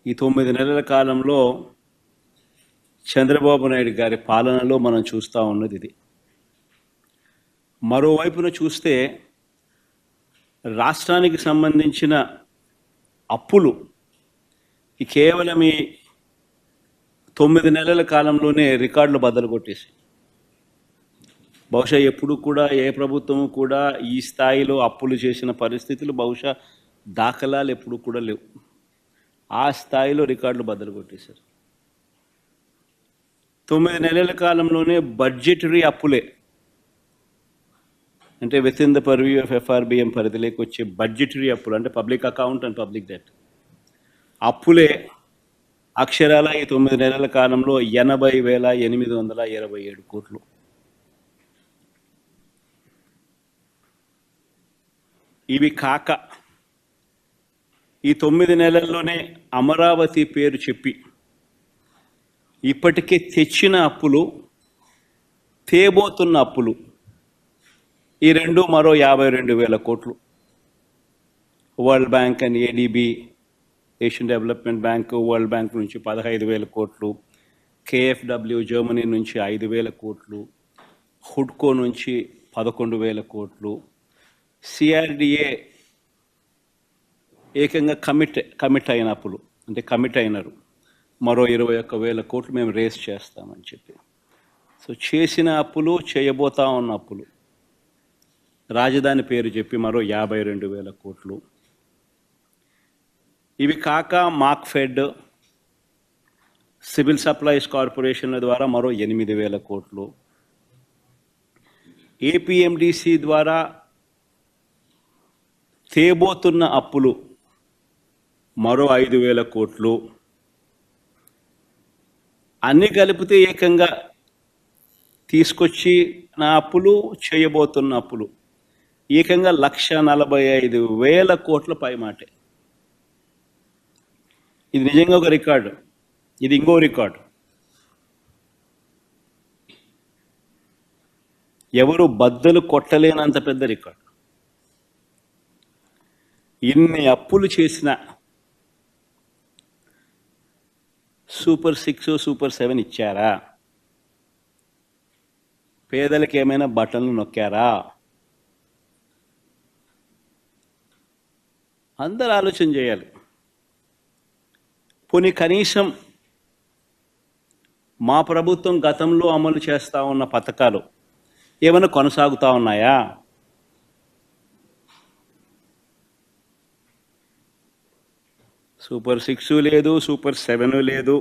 ఈ 9 నెలల కాలంలో చంద్రబాబు నాయుడు గారి పాలనలో మనం చూస్తూ ఉన్నది ఇది. మరోవైపున చూస్తే రాష్ట్రానికి సంబంధించిన అప్పులు కేవలం ఈ 9 నెలల కాలంలోనే రికార్డులు బద్దలు కొట్టేసి, బహుశా ఎప్పుడు కూడా ఏ ప్రభుత్వము కూడా ఈ స్థాయిలో అప్పులు చేసిన పరిస్థితులు బహుశా దాఖలాలు ఎప్పుడు కూడా లేవు. ఆ స్థాయిలో రికార్డులు బద్దలు కొట్టేశారు. 9 నెలల కాలంలోనే బడ్జెటరీ అప్పులే, అంటే with in the purview of FRBM పరిధిలోకి వచ్చే బడ్జెటరీ అప్పులు, అంటే public account and public debt అప్పులే అక్షరాల ఈ 9 నెలల కాలంలో 80,827 కోట్లు. ఇవి కాక ఈ 9 నెలల్లోనే అమరావతి పేరు చెప్పి ఇప్పటికే తెచ్చిన అప్పులు, తేబోతున్న అప్పులు, ఈ రెండు మరో 52,000 కోట్లు. World bank and ADB, Asian development bank, world bank నుంచి 15,000 కోట్లు, కేఎఫ్డబ్ల్యూ జర్మనీ నుంచి 5,000 కోట్లు, హుడ్కో నుంచి 11,000 కోట్లు, సిఆర్డిఏ ఏకంగా కమిట్ అయిన అప్పులు, అంటే కమిట్ అయినారు, మరో 21,000 కోట్లు మేము రేస్ చేస్తామని చెప్పి. సో చేసిన అప్పులు, చేయబోతా ఉన్న అప్పులు, రాజధాని పేరు చెప్పి మరో 52,000 కోట్లు. ఇవి కాక మార్క్ఫెడ్, సివిల్ సప్లైస్ కార్పొరేషన్ల ద్వారా మరో 8,000 కోట్లు, ఏపీఎండిసి ద్వారా తేబోతున్న అప్పులు మరో 5,000 కోట్లు. అన్ని కలిపితే ఏకంగా తీసుకొచ్చి నా అప్పులు, చేయబోతున్న అప్పులు ఏకంగా 1,45,000 కోట్ల పైమాటే. ఇది నిజంగా ఒక రికార్డు. ఇది ఇంకో రికార్డు. ఎవరు బద్దలు కొట్టలేనంత పెద్ద రికార్డు. ఇన్ని అప్పులు చేసిన సూపర్ 6, సూపర్ 7 ఇచ్చారా? పేదలకు ఏమైనా బటన్లు నొక్కారా? అందరూ ఆలోచన చేయాలి. పోనీ కనీసం మా ప్రభుత్వం గతంలో అమలు చేస్తూ ఉన్న పథకాలు ఏమైనా కొనసాగుతూ ఉన్నాయా? సూపర్ 6 లేదు, సూపర్ 7 లేదు.